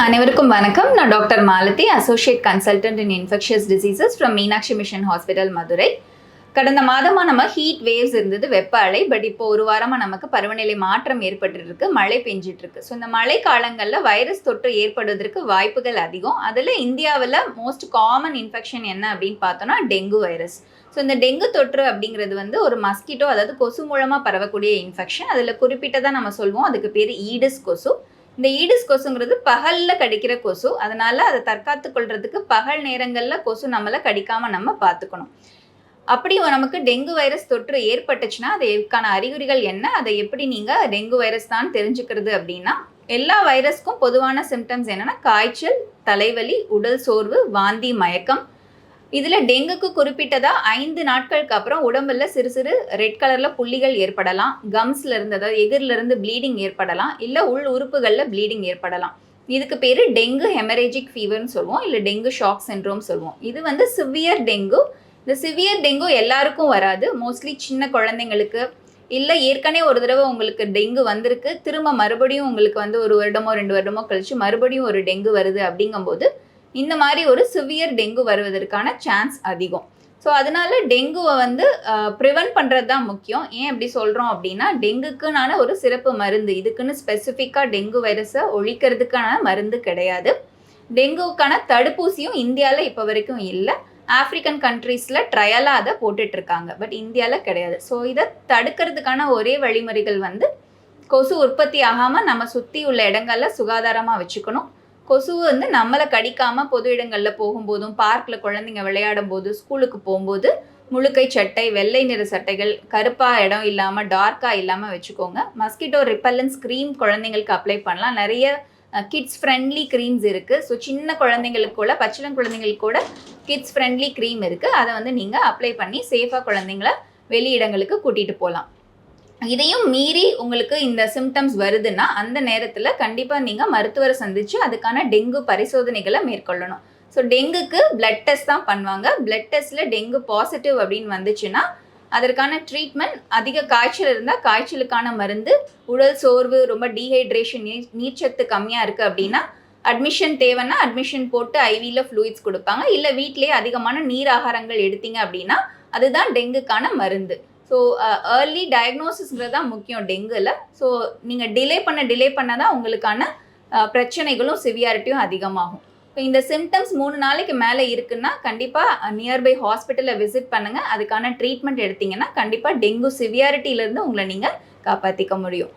அனைவருக்கும் வணக்கம். நான் doctor Malathi, associate consultant in infectious diseases from Meenakshi mission hospital, Madurai. கடந்த மாதமாக நம்ம ஹீட் வேவ்ஸ் இருந்தது, வெப்ப அலை. பட் இப்போ ஒரு வாரமாக நமக்கு பருவநிலை மாற்றம் ஏற்பட்டுருக்கு, மழை பெஞ்சிட்டு இருக்கு. ஸோ இந்த மழை காலங்களில் வைரஸ் தொற்று ஏற்படுவதற்கு வாய்ப்புகள் அதிகம். அதில் இந்தியாவில் மோஸ்ட் காமன் இன்ஃபெக்ஷன் என்ன அப்படின்னு பார்த்தோன்னா டெங்கு வைரஸ். ஸோ இந்த டெங்கு தொற்று அப்படிங்கிறது ஒரு மஸ்கிட்டோ, அதாவது கொசு மூலமாக பரவக்கூடிய இன்ஃபெக்ஷன். அதில் குறிப்பிட்டதாக நம்ம சொல்வோம், அதுக்கு பேர் ஈடிஸ் கொசு. இந்த ஈடிஸ் கொசுங்கிறது பகலில் கடிக்கிற கொசு. அதனால் அதை தற்காத்து கொள்றதுக்கு பகல் நேரங்களில் கொசு நம்மளை கடிக்காமல் நம்ம பார்த்துக்கணும். அப்படி நமக்கு டெங்கு வைரஸ் தொற்று ஏற்பட்டுச்சுன்னா அதுக்கான அறிகுறிகள் என்ன, அதை எப்படி நீங்கள் டெங்கு வைரஸ் தான் தெரிஞ்சுக்கிறது அப்படின்னா, எல்லா வைரஸ்க்கும் பொதுவான சிம்டம்ஸ் என்னென்னா காய்ச்சல், தலைவலி, உடல் சோர்வு, வாந்தி, மயக்கம். இதில் டெங்குக்கு குறிப்பிட்டதாக 5 நாட்களுக்கு அப்புறம் உடம்புல சிறு சிறு ரெட் கலரில் புள்ளிகள் ஏற்படலாம். கம்ஸில் இருந்து, அதாவது எகிரிலிருந்து ப்ளீடிங் ஏற்படலாம், இல்லை உள் உறுப்புகளில் ப்ளீடிங் ஏற்படலாம். இதுக்கு பேர் டெங்கு ஹெமரேஜிக் ஃபீவர்னு சொல்லுவோம், இல்லை டெங்கு ஷாக் சிண்ட்ரோம் சொல்லுவோம். இது சிவியர் டெங்கு. இந்த சிவியர் டெங்கு எல்லாருக்கும் வராது. மோஸ்ட்லி சின்ன குழந்தைங்களுக்கு, இல்லை ஏற்கனவே ஒரு தடவை உங்களுக்கு டெங்கு வந்திருக்கு, திரும்ப மறுபடியும் உங்களுக்கு ஒரு வருடமோ 2 வருடமோ கழிச்சு மறுபடியும் ஒரு டெங்கு வருது அப்படிங்கும்போது இந்த மாதிரி ஒரு சிவியர் டெங்கு வருவதற்கான சான்ஸ் அதிகம். ஸோ அதனால டெங்குவை ப்ரிவென்ட் பண்ணுறது தான் முக்கியம். ஏன் அப்படி சொல்கிறோம் அப்படின்னா, டெங்குக்குனான ஒரு சிறப்பு மருந்து, இதுக்குன்னு ஸ்பெசிஃபிக்காக டெங்கு வைரஸை ஒழிக்கிறதுக்கான மருந்து கிடையாது. டெங்குவுக்கான தடுப்பூசியும் இந்தியாவில் இப்போ வரைக்கும் இல்லை. ஆஃப்ரிக்கன் கண்ட்ரீஸில் ட்ரையலாக அதை போட்டுட்ருக்காங்க, பட் இந்தியாவில் கிடையாது. ஸோ இதை தடுக்கிறதுக்கான ஒரே வழிமுறைகள் கொசு உற்பத்தி ஆகாமல் நம்ம சுற்றி உள்ள இடங்களில் சுகாதாரமாக வச்சுக்கணும். கொசு நம்மளை கடிக்காமல் பொது இடங்களில் போகும்போதும், பார்க்கில் குழந்தைங்க விளையாடும் போது, ஸ்கூலுக்கு போகும்போது முழுக்கை சட்டை, வெள்ளை நிற சட்டைகள், கருப்பாக இடம் இல்லாமல் டார்க்காக இல்லாமல் வச்சுக்கோங்க. மஸ்கிட்டோ ரிப்பல்லன்ஸ் க்ரீம் குழந்தைங்களுக்கு அப்ளை பண்ணலாம். நிறைய கிட்ஸ் ஃப்ரெண்ட்லி க்ரீம்ஸ் இருக்குது. ஸோ சின்ன குழந்தைங்களுக்கு கூட, பச்சிளம் குழந்தைங்களுக்கு கூட கிட்ஸ் ஃப்ரெண்ட்லி க்ரீம் இருக்குது. அதை நீங்கள் அப்ளை பண்ணி சேஃபாக குழந்தைங்கள வெளி இடங்களுக்கு கூட்டிகிட்டு போகலாம். இதையும் மீறி உங்களுக்கு இந்த சிம்டம்ஸ் வருதுன்னா அந்த நேரத்தில் கண்டிப்பாக நீங்கள் மருத்துவரை சந்தித்து அதுக்கான டெங்கு பரிசோதனைகளை மேற்கொள்ளணும். ஸோ டெங்குக்கு பிளட் டெஸ்ட் தான் பண்ணுவாங்க. பிளட் டெஸ்ட்டில் டெங்கு பாசிட்டிவ் அப்படின்னு வந்துச்சுன்னா அதற்கான ட்ரீட்மெண்ட், அதிக காய்ச்சல் இருந்தால் காய்ச்சலுக்கான மருந்து, உடல் சோர்வு, ரொம்ப டீஹைட்ரேஷன், நீர்ச்சத்து கம்மியாக இருக்குது அப்படின்னா அட்மிஷன் தேவைன்னா அட்மிஷன் போட்டு ஐவியில் ஃப்ளூயிட்ஸ் கொடுப்பாங்க. இல்லை வீட்டிலேயே அதிகமான நீர் ஆகாரங்கள் எடுத்தீங்க அப்படின்னா அதுதான் டெங்குக்கான மருந்து. ஸோ ஏர்லி டயக்னோசிஸ்ங்கிறது தான் முக்கியம் டெங்குவில். ஸோ நீங்கள் டிலே பண்ண தான் உங்களுக்கான பிரச்சனைகளும் சிவியாரிட்டியும் அதிகமாகும். இப்போ இந்த சிம்டம்ஸ் 3 நாளைக்கு மேலே இருக்குன்னா கண்டிப்பாக நியர்பை ஹாஸ்பிட்டலில் விசிட் பண்ணுங்கள். அதுக்கான ட்ரீட்மெண்ட் எடுத்தீங்கன்னா கண்டிப்பாக டெங்கு சிவியாரிட்டியிலேருந்து உங்களை நீங்கள் காப்பாற்றிக்க முடியும்.